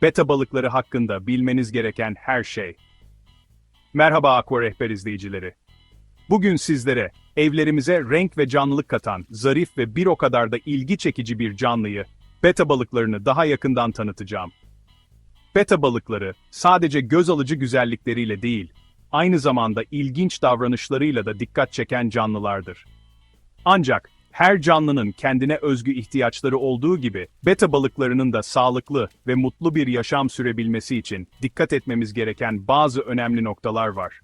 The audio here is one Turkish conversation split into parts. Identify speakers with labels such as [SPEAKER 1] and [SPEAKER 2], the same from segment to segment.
[SPEAKER 1] Beta balıkları hakkında bilmeniz gereken her şey. Merhaba Aqua Rehber izleyicileri. Bugün sizlere evlerimize renk ve canlılık katan, zarif ve bir o kadar da ilgi çekici bir canlıyı, beta balıklarını daha yakından tanıtacağım. Beta balıkları sadece göz alıcı güzellikleriyle değil, aynı zamanda ilginç davranışlarıyla da dikkat çeken canlılardır. Ancak her canlının kendine özgü ihtiyaçları olduğu gibi, beta balıklarının da sağlıklı ve mutlu bir yaşam sürebilmesi için dikkat etmemiz gereken bazı önemli noktalar var.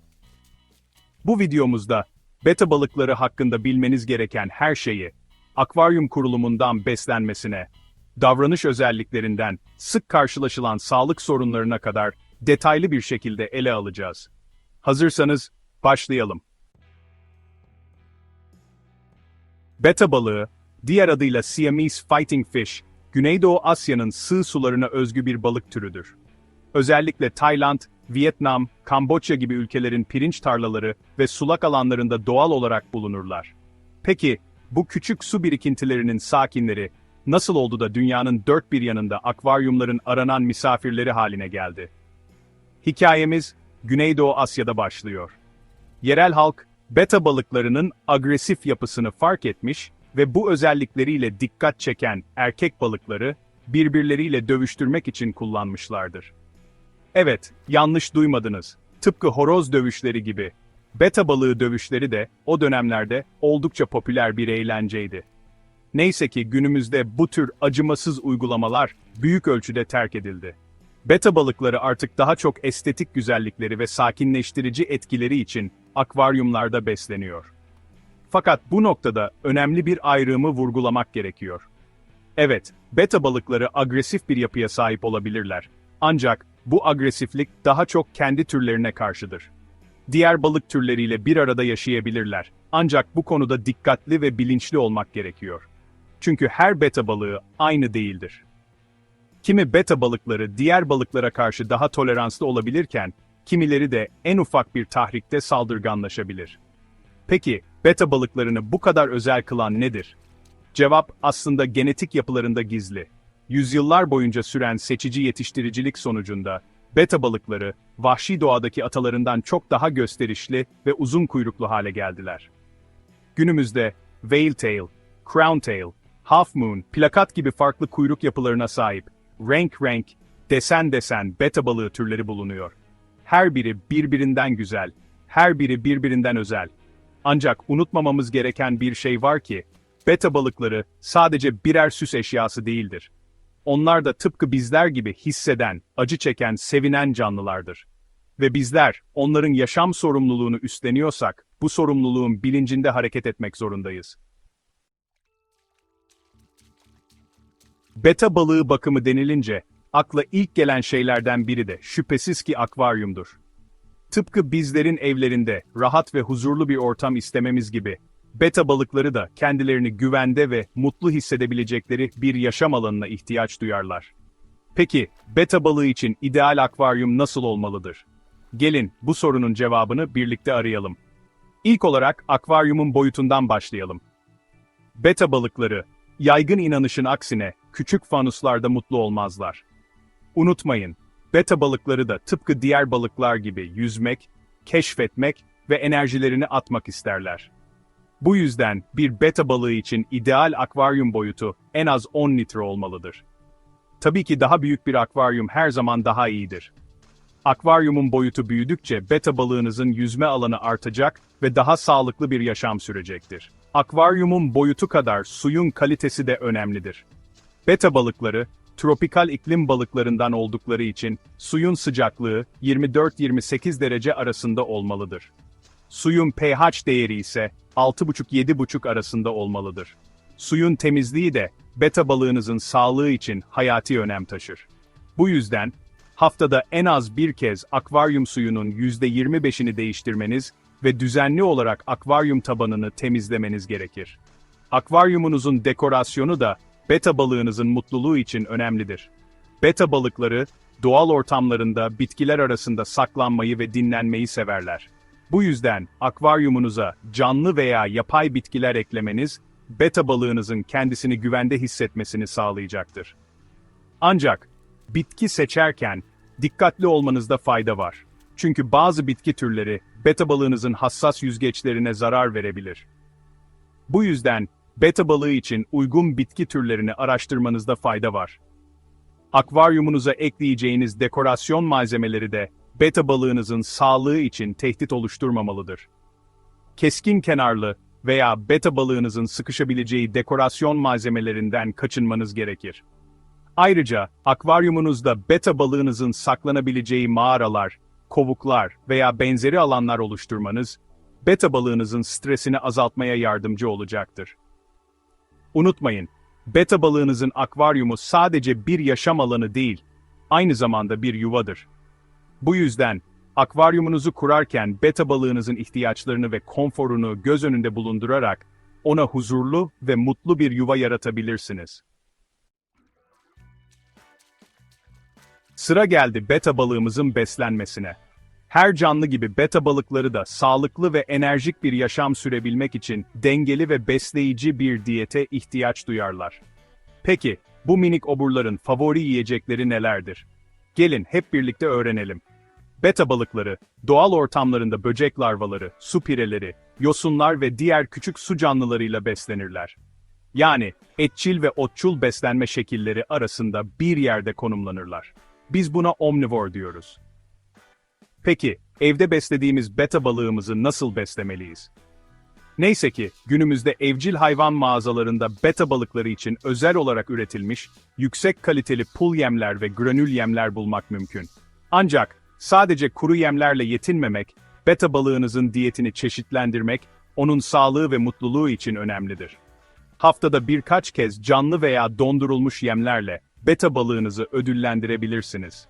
[SPEAKER 1] Bu videomuzda, beta balıkları hakkında bilmeniz gereken her şeyi, akvaryum kurulumundan beslenmesine, davranış özelliklerinden sık karşılaşılan sağlık sorunlarına kadar detaylı bir şekilde ele alacağız. Hazırsanız, başlayalım. Beta balığı, diğer adıyla Siamese Fighting Fish, Güneydoğu Asya'nın sığ sularına özgü bir balık türüdür. Özellikle Tayland, Vietnam, Kamboçya gibi ülkelerin pirinç tarlaları ve sulak alanlarında doğal olarak bulunurlar. Peki, bu küçük su birikintilerinin sakinleri, nasıl oldu da dünyanın dört bir yanında akvaryumların aranan misafirleri haline geldi? Hikayemiz, Güneydoğu Asya'da başlıyor. Yerel halk, beta balıklarının agresif yapısını fark etmiş ve bu özellikleriyle dikkat çeken erkek balıkları birbirleriyle dövüştürmek için kullanmışlardır. Evet, yanlış duymadınız. Tıpkı horoz dövüşleri gibi. Beta balığı dövüşleri de o dönemlerde oldukça popüler bir eğlenceydi. Neyse ki günümüzde bu tür acımasız uygulamalar büyük ölçüde terk edildi. Beta balıkları artık daha çok estetik güzellikleri ve sakinleştirici etkileri için akvaryumlarda besleniyor. Fakat bu noktada önemli bir ayrımı vurgulamak gerekiyor. Evet, beta balıkları agresif bir yapıya sahip olabilirler. Ancak bu agresiflik daha çok kendi türlerine karşıdır. Diğer balık türleriyle bir arada yaşayabilirler. Ancak bu konuda dikkatli ve bilinçli olmak gerekiyor. Çünkü her beta balığı aynı değildir. Kimi beta balıkları diğer balıklara karşı daha toleranslı olabilirken, kimileri de en ufak bir tahrikte saldırganlaşabilir. Peki, beta balıklarını bu kadar özel kılan nedir? Cevap aslında genetik yapılarında gizli. Yüzyıllar boyunca süren seçici yetiştiricilik sonucunda, beta balıkları, vahşi doğadaki atalarından çok daha gösterişli ve uzun kuyruklu hale geldiler. Günümüzde, whale tail, crown tail, half moon, plakat gibi farklı kuyruk yapılarına sahip, renk, desen beta balığı türleri bulunuyor. Her biri birbirinden güzel, her biri birbirinden özel. Ancak unutmamamız gereken bir şey var ki, beta balıkları sadece birer süs eşyası değildir. Onlar da tıpkı bizler gibi hisseden, acı çeken, sevinen canlılardır. Ve bizler, onların yaşam sorumluluğunu üstleniyorsak, bu sorumluluğun bilincinde hareket etmek zorundayız. Beta balığı bakımı denilince, akla ilk gelen şeylerden biri de şüphesiz ki akvaryumdur. Tıpkı bizlerin evlerinde rahat ve huzurlu bir ortam istememiz gibi, beta balıkları da kendilerini güvende ve mutlu hissedebilecekleri bir yaşam alanına ihtiyaç duyarlar. Peki, beta balığı için ideal akvaryum nasıl olmalıdır? Gelin bu sorunun cevabını birlikte arayalım. İlk olarak akvaryumun boyutundan başlayalım. Beta balıkları, yaygın inanışın aksine küçük fanuslarda mutlu olmazlar. Unutmayın, beta balıkları da tıpkı diğer balıklar gibi yüzmek, keşfetmek ve enerjilerini atmak isterler. Bu yüzden bir beta balığı için ideal akvaryum boyutu en az 10 litre olmalıdır. Tabii ki daha büyük bir akvaryum her zaman daha iyidir. Akvaryumun boyutu büyüdükçe beta balığınızın yüzme alanı artacak ve daha sağlıklı bir yaşam sürecektir. Akvaryumun boyutu kadar suyun kalitesi de önemlidir. Beta balıkları, tropikal iklim balıklarından oldukları için suyun sıcaklığı 24-28 derece arasında olmalıdır. Suyun pH değeri ise 6,5-7,5 arasında olmalıdır. Suyun temizliği de beta balığınızın sağlığı için hayati önem taşır. Bu yüzden, haftada en az bir kez akvaryum suyunun %25'ini değiştirmeniz ve düzenli olarak akvaryum tabanını temizlemeniz gerekir. Akvaryumunuzun dekorasyonu da beta balığınızın mutluluğu için önemlidir. Beta balıkları, doğal ortamlarında bitkiler arasında saklanmayı ve dinlenmeyi severler. Bu yüzden akvaryumunuza canlı veya yapay bitkiler eklemeniz, beta balığınızın kendisini güvende hissetmesini sağlayacaktır. Ancak, Bitki seçerken dikkatli olmanızda fayda var. Çünkü bazı bitki türleri beta balığınızın hassas yüzgeçlerine zarar verebilir. Bu yüzden beta balığı için uygun bitki türlerini araştırmanızda fayda var. Akvaryumunuza ekleyeceğiniz dekorasyon malzemeleri de beta balığınızın sağlığı için tehdit oluşturmamalıdır. Keskin kenarlı veya beta balığınızın sıkışabileceği dekorasyon malzemelerinden kaçınmanız gerekir. Ayrıca akvaryumunuzda beta balığınızın saklanabileceği mağaralar, kovuklar veya benzeri alanlar oluşturmanız, beta balığınızın stresini azaltmaya yardımcı olacaktır. Unutmayın, beta balığınızın akvaryumu sadece bir yaşam alanı değil, aynı zamanda bir yuvadır. Bu yüzden, akvaryumunuzu kurarken beta balığınızın ihtiyaçlarını ve konforunu göz önünde bulundurarak, ona huzurlu ve mutlu bir yuva yaratabilirsiniz. Sıra geldi beta balığımızın beslenmesine. Her canlı gibi beta balıkları da sağlıklı ve enerjik bir yaşam sürebilmek için dengeli ve besleyici bir diyete ihtiyaç duyarlar. Peki, bu minik oburların favori yiyecekleri nelerdir? Gelin hep birlikte öğrenelim. Beta balıkları, doğal ortamlarında böcek larvaları, su pireleri, yosunlar ve diğer küçük su canlılarıyla beslenirler. Yani, etçil ve otçul beslenme şekilleri arasında bir yerde konumlanırlar. Biz buna omnivor diyoruz. Peki, evde beslediğimiz beta balığımızı nasıl beslemeliyiz? Neyse ki, günümüzde evcil hayvan mağazalarında beta balıkları için özel olarak üretilmiş, yüksek kaliteli pul yemler ve granül yemler bulmak mümkün. Ancak, sadece kuru yemlerle yetinmemek, beta balığınızın diyetini çeşitlendirmek, onun sağlığı ve mutluluğu için önemlidir. Haftada birkaç kez canlı veya dondurulmuş yemlerle beta balığınızı ödüllendirebilirsiniz.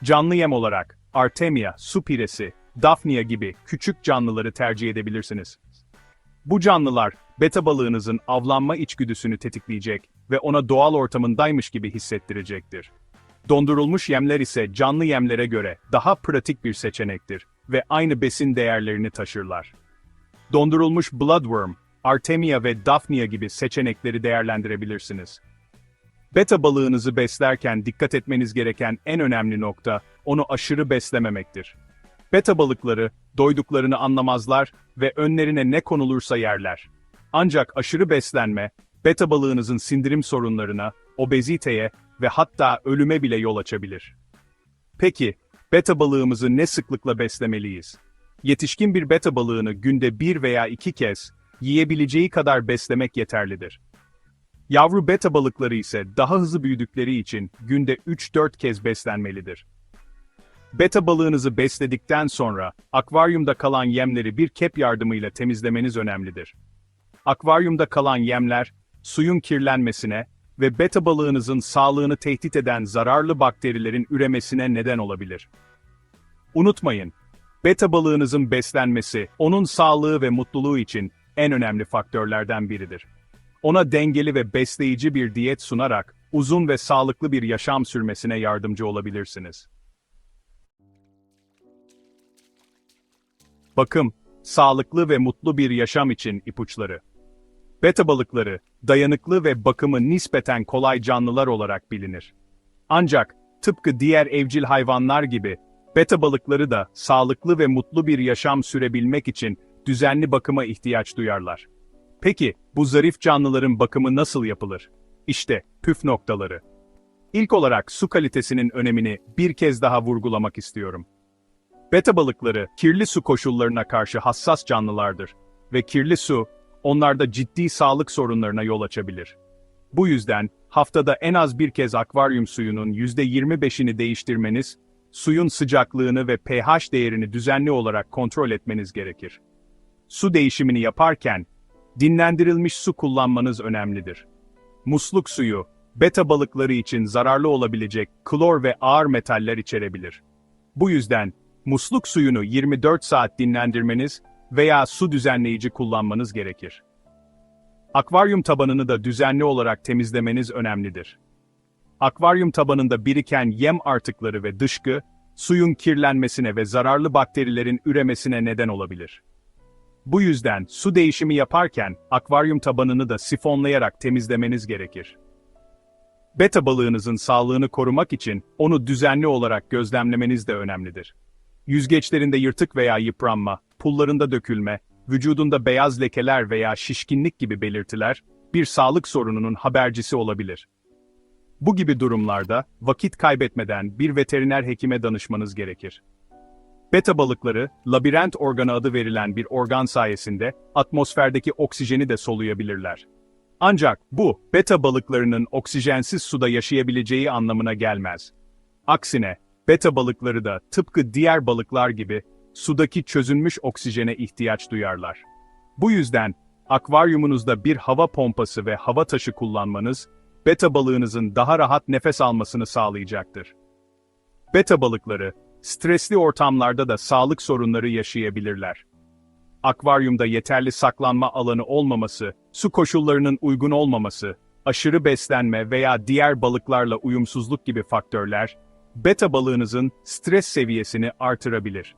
[SPEAKER 1] Canlı yem olarak Artemia, su piresi, Daphnia gibi küçük canlıları tercih edebilirsiniz. Bu canlılar, beta balığınızın avlanma içgüdüsünü tetikleyecek ve ona doğal ortamındaymış gibi hissettirecektir. Dondurulmuş yemler ise canlı yemlere göre daha pratik bir seçenektir ve aynı besin değerlerini taşırlar. Dondurulmuş bloodworm, Artemia ve Daphnia gibi seçenekleri değerlendirebilirsiniz. Beta balığınızı beslerken dikkat etmeniz gereken en önemli nokta, onu aşırı beslememektir. Beta balıkları, doyduklarını anlamazlar ve önlerine ne konulursa yerler. Ancak aşırı beslenme, beta balığınızın sindirim sorunlarına, obeziteye ve hatta ölüme bile yol açabilir. Peki, beta balığımızı ne sıklıkla beslemeliyiz? Yetişkin bir beta balığını günde 1 veya 2 kez, yiyebileceği kadar beslemek yeterlidir. Yavru beta balıkları ise daha hızlı büyüdükleri için günde 3-4 kez beslenmelidir. Beta balığınızı besledikten sonra, akvaryumda kalan yemleri bir kep yardımıyla temizlemeniz önemlidir. Akvaryumda kalan yemler, suyun kirlenmesine ve beta balığınızın sağlığını tehdit eden zararlı bakterilerin üremesine neden olabilir. Unutmayın, beta balığınızın beslenmesi, onun sağlığı ve mutluluğu için en önemli faktörlerden biridir. Ona dengeli ve besleyici bir diyet sunarak, uzun ve sağlıklı bir yaşam sürmesine yardımcı olabilirsiniz. Bakım, sağlıklı ve mutlu bir yaşam için ipuçları. Beta balıkları, dayanıklı ve bakımı nispeten kolay canlılar olarak bilinir. Ancak, tıpkı diğer evcil hayvanlar gibi, beta balıkları da sağlıklı ve mutlu bir yaşam sürebilmek için düzenli bakıma ihtiyaç duyarlar. Peki, bu zarif canlıların bakımı nasıl yapılır? İşte, püf noktaları. İlk olarak su kalitesinin önemini bir kez daha vurgulamak istiyorum. Beta balıkları, kirli su koşullarına karşı hassas canlılardır ve kirli su, onlarda ciddi sağlık sorunlarına yol açabilir. Bu yüzden, haftada en az bir kez akvaryum suyunun %25'ini değiştirmeniz, suyun sıcaklığını ve pH değerini düzenli olarak kontrol etmeniz gerekir. Su değişimini yaparken, dinlendirilmiş su kullanmanız önemlidir. Musluk suyu, beta balıkları için zararlı olabilecek klor ve ağır metaller içerebilir. Bu yüzden, musluk suyunu 24 saat dinlendirmeniz veya su düzenleyici kullanmanız gerekir. Akvaryum tabanını da düzenli olarak temizlemeniz önemlidir. Akvaryum tabanında biriken yem artıkları ve dışkı, suyun kirlenmesine ve zararlı bakterilerin üremesine neden olabilir. Bu yüzden su değişimi yaparken akvaryum tabanını da sifonlayarak temizlemeniz gerekir. Beta balığınızın sağlığını korumak için onu düzenli olarak gözlemlemeniz de önemlidir. Yüzgeçlerinde yırtık veya yıpranma, pullarında dökülme, vücudunda beyaz lekeler veya şişkinlik gibi belirtiler, bir sağlık sorununun habercisi olabilir. Bu gibi durumlarda, vakit kaybetmeden bir veteriner hekime danışmanız gerekir. Beta balıkları, labirent organı adı verilen bir organ sayesinde, atmosferdeki oksijeni de soluyabilirler. Ancak bu, beta balıklarının oksijensiz suda yaşayabileceği anlamına gelmez. Aksine, beta balıkları da tıpkı diğer balıklar gibi, sudaki çözünmüş oksijene ihtiyaç duyarlar. Bu yüzden, akvaryumunuzda bir hava pompası ve hava taşı kullanmanız, beta balığınızın daha rahat nefes almasını sağlayacaktır. Beta balıkları, stresli ortamlarda da sağlık sorunları yaşayabilirler. Akvaryumda yeterli saklanma alanı olmaması, su koşullarının uygun olmaması, aşırı beslenme veya diğer balıklarla uyumsuzluk gibi faktörler, beta balığınızın stres seviyesini artırabilir.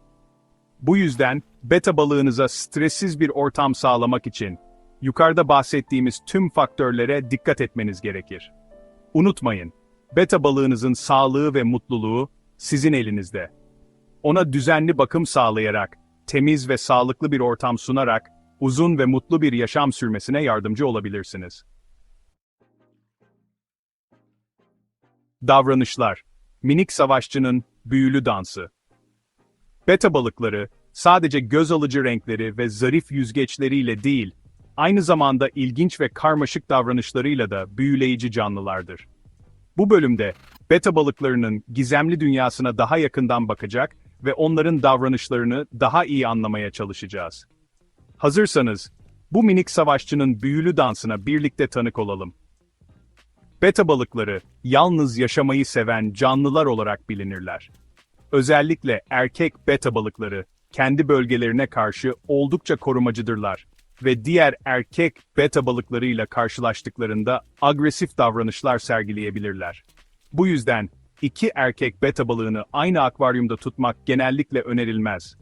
[SPEAKER 1] Bu yüzden, beta balığınıza stressiz bir ortam sağlamak için, yukarıda bahsettiğimiz tüm faktörlere dikkat etmeniz gerekir. Unutmayın, beta balığınızın sağlığı ve mutluluğu sizin elinizde. Ona düzenli bakım sağlayarak, temiz ve sağlıklı bir ortam sunarak, uzun ve mutlu bir yaşam sürmesine yardımcı olabilirsiniz. Davranışlar. Minik savaşçının büyülü dansı. Beta balıkları, sadece göz alıcı renkleri ve zarif yüzgeçleriyle değil, aynı zamanda ilginç ve karmaşık davranışlarıyla da büyüleyici canlılardır. Bu bölümde, beta balıklarının gizemli dünyasına daha yakından bakacak ve onların davranışlarını daha iyi anlamaya çalışacağız. Hazırsanız, bu minik savaşçının büyülü dansına birlikte tanık olalım. Beta balıkları, yalnız yaşamayı seven canlılar olarak bilinirler. Özellikle erkek beta balıkları, kendi bölgelerine karşı oldukça korumacıdırlar ve diğer erkek beta balıklarıyla karşılaştıklarında agresif davranışlar sergileyebilirler. Bu yüzden, iki erkek beta balığını aynı akvaryumda tutmak genellikle önerilmez.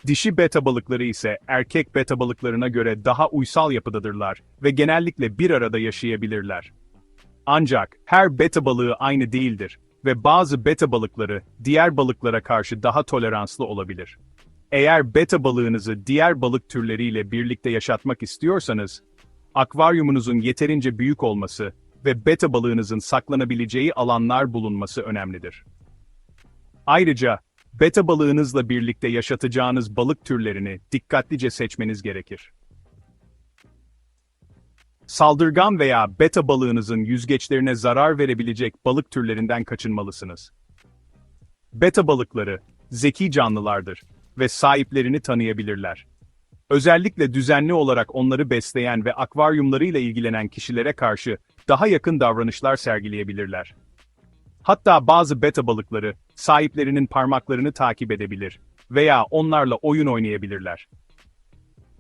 [SPEAKER 1] Dişi beta balıkları ise erkek beta balıklarına göre daha uysal yapıdadırlar ve genellikle bir arada yaşayabilirler. Ancak her beta balığı aynı değildir ve bazı beta balıkları diğer balıklara karşı daha toleranslı olabilir. Eğer beta balığınızı diğer balık türleriyle birlikte yaşatmak istiyorsanız, akvaryumunuzun yeterince büyük olması ve beta balığınızın saklanabileceği alanlar bulunması önemlidir. Ayrıca, beta balığınızla birlikte yaşatacağınız balık türlerini dikkatlice seçmeniz gerekir. Saldırgan veya beta balığınızın yüzgeçlerine zarar verebilecek balık türlerinden kaçınmalısınız. Beta balıkları, zeki canlılardır ve sahiplerini tanıyabilirler. Özellikle düzenli olarak onları besleyen ve akvaryumlarıyla ilgilenen kişilere karşı daha yakın davranışlar sergileyebilirler. Hatta bazı beta balıkları, sahiplerinin parmaklarını takip edebilir veya onlarla oyun oynayabilirler.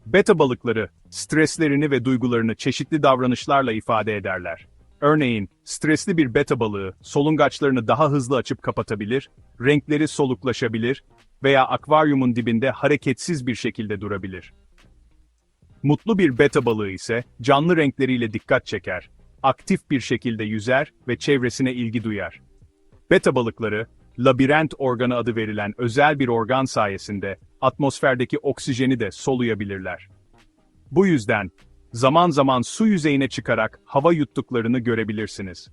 [SPEAKER 1] Beta balıkları, streslerini ve duygularını çeşitli davranışlarla ifade ederler. Örneğin, stresli bir beta balığı, solungaçlarını daha hızlı açıp kapatabilir, renkleri soluklaşabilir veya akvaryumun dibinde hareketsiz bir şekilde durabilir. Mutlu bir beta balığı ise, canlı renkleriyle dikkat çeker, aktif bir şekilde yüzer ve çevresine ilgi duyar. Beta balıkları, labirent organı adı verilen özel bir organ sayesinde, atmosferdeki oksijeni de soluyabilirler. Bu yüzden, zaman zaman su yüzeyine çıkarak hava yuttuklarını görebilirsiniz.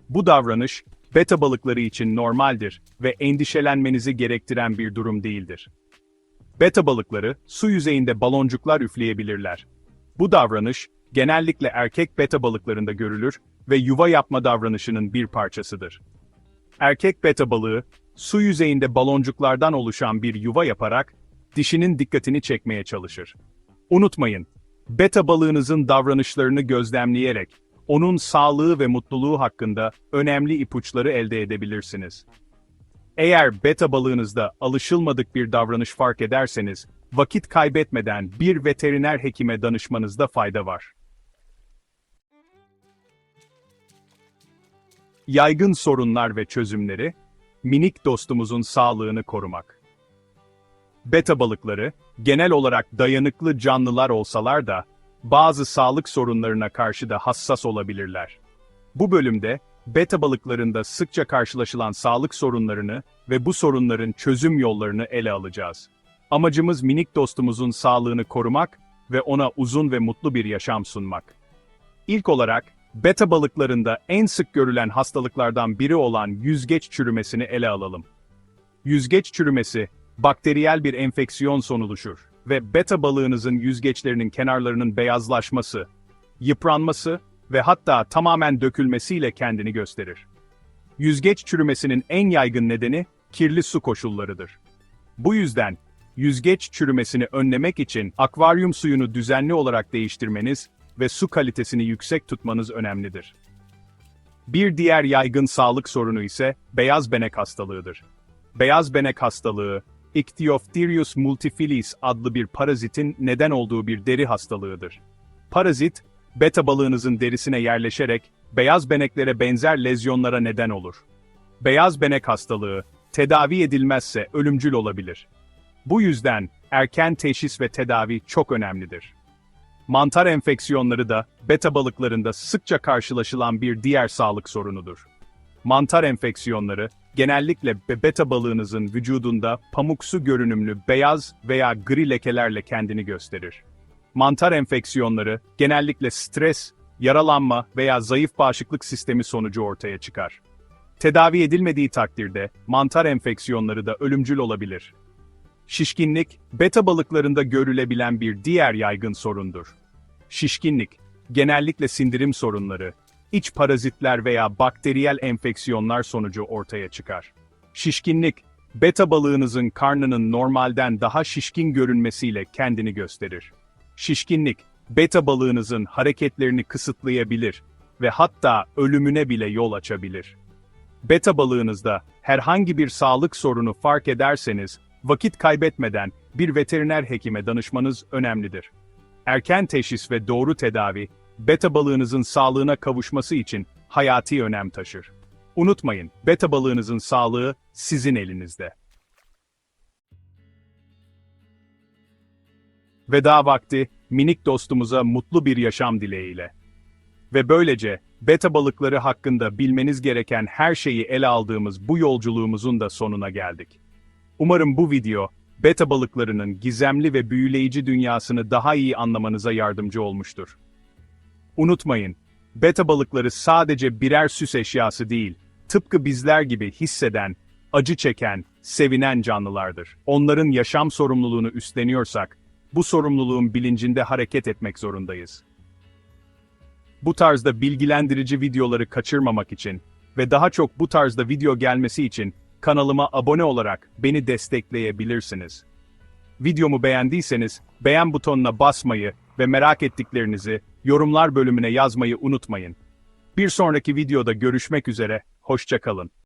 [SPEAKER 1] Bu davranış, beta balıkları için normaldir ve endişelenmenizi gerektiren bir durum değildir. Beta balıkları, su yüzeyinde baloncuklar üfleyebilirler. Bu davranış, genellikle erkek beta balıklarında görülür ve yuva yapma davranışının bir parçasıdır. Erkek beta balığı, su yüzeyinde baloncuklardan oluşan bir yuva yaparak, dişinin dikkatini çekmeye çalışır. Unutmayın, beta balığınızın davranışlarını gözlemleyerek, onun sağlığı ve mutluluğu hakkında önemli ipuçları elde edebilirsiniz. Eğer beta balığınızda alışılmadık bir davranış fark ederseniz, vakit kaybetmeden bir veteriner hekime danışmanızda fayda var. Yaygın sorunlar ve çözümleri, minik dostumuzun sağlığını korumak. Beta balıkları, genel olarak dayanıklı canlılar olsalar da, bazı sağlık sorunlarına karşı da hassas olabilirler. Bu bölümde, beta balıklarında sıkça karşılaşılan sağlık sorunlarını ve bu sorunların çözüm yollarını ele alacağız. Amacımız minik dostumuzun sağlığını korumak ve ona uzun ve mutlu bir yaşam sunmak. İlk olarak, beta balıklarında en sık görülen hastalıklardan biri olan yüzgeç çürümesini ele alalım. Yüzgeç çürümesi, bakteriyel bir enfeksiyon sonuçtur ve beta balığınızın yüzgeçlerinin kenarlarının beyazlaşması, yıpranması ve hatta tamamen dökülmesiyle kendini gösterir. Yüzgeç çürümesinin en yaygın nedeni kirli su koşullarıdır. Bu yüzden, yüzgeç çürümesini önlemek için akvaryum suyunu düzenli olarak değiştirmeniz ve su kalitesini yüksek tutmanız önemlidir. Bir diğer yaygın sağlık sorunu ise beyaz benek hastalığıdır. Beyaz benek hastalığı, Ichthyophthirius multifiliis adlı bir parazitin neden olduğu bir deri hastalığıdır. Parazit, beta balığınızın derisine yerleşerek beyaz beneklere benzer lezyonlara neden olur. Beyaz benek hastalığı, tedavi edilmezse ölümcül olabilir. Bu yüzden erken teşhis ve tedavi çok önemlidir. Mantar enfeksiyonları da beta balıklarında sıkça karşılaşılan bir diğer sağlık sorunudur. Mantar enfeksiyonları, genellikle beta balığınızın vücudunda pamuksu görünümlü beyaz veya gri lekelerle kendini gösterir. Mantar enfeksiyonları, genellikle stres, yaralanma veya zayıf bağışıklık sistemi sonucu ortaya çıkar. Tedavi edilmediği takdirde, mantar enfeksiyonları da ölümcül olabilir. Şişkinlik, beta balıklarında görülebilen bir diğer yaygın sorundur. Şişkinlik, genellikle sindirim sorunları, iç parazitler veya bakteriyel enfeksiyonlar sonucu ortaya çıkar. Şişkinlik, beta balığınızın karnının normalden daha şişkin görünmesiyle kendini gösterir. Şişkinlik, beta balığınızın hareketlerini kısıtlayabilir ve hatta ölümüne bile yol açabilir. Beta balığınızda herhangi bir sağlık sorunu fark ederseniz, vakit kaybetmeden bir veteriner hekime danışmanız önemlidir. Erken teşhis ve doğru tedavi, beta balığınızın sağlığına kavuşması için hayati önem taşır. Unutmayın, beta balığınızın sağlığı sizin elinizde. Veda vakti, minik dostumuza mutlu bir yaşam dileğiyle. Ve böylece, beta balıkları hakkında bilmeniz gereken her şeyi ele aldığımız bu yolculuğumuzun da sonuna geldik. Umarım bu video, beta balıklarının gizemli ve büyüleyici dünyasını daha iyi anlamanıza yardımcı olmuştur. Unutmayın, beta balıkları sadece birer süs eşyası değil, tıpkı bizler gibi hisseden, acı çeken, sevinen canlılardır. Onların yaşam sorumluluğunu üstleniyorsak, bu sorumluluğun bilincinde hareket etmek zorundayız. Bu tarzda bilgilendirici videoları kaçırmamak için ve daha çok bu tarzda video gelmesi için kanalıma abone olarak beni destekleyebilirsiniz. Videomu beğendiyseniz beğen butonuna basmayı ve merak ettiklerinizi yorumlar bölümüne yazmayı unutmayın. Bir sonraki videoda görüşmek üzere, hoşça kalın.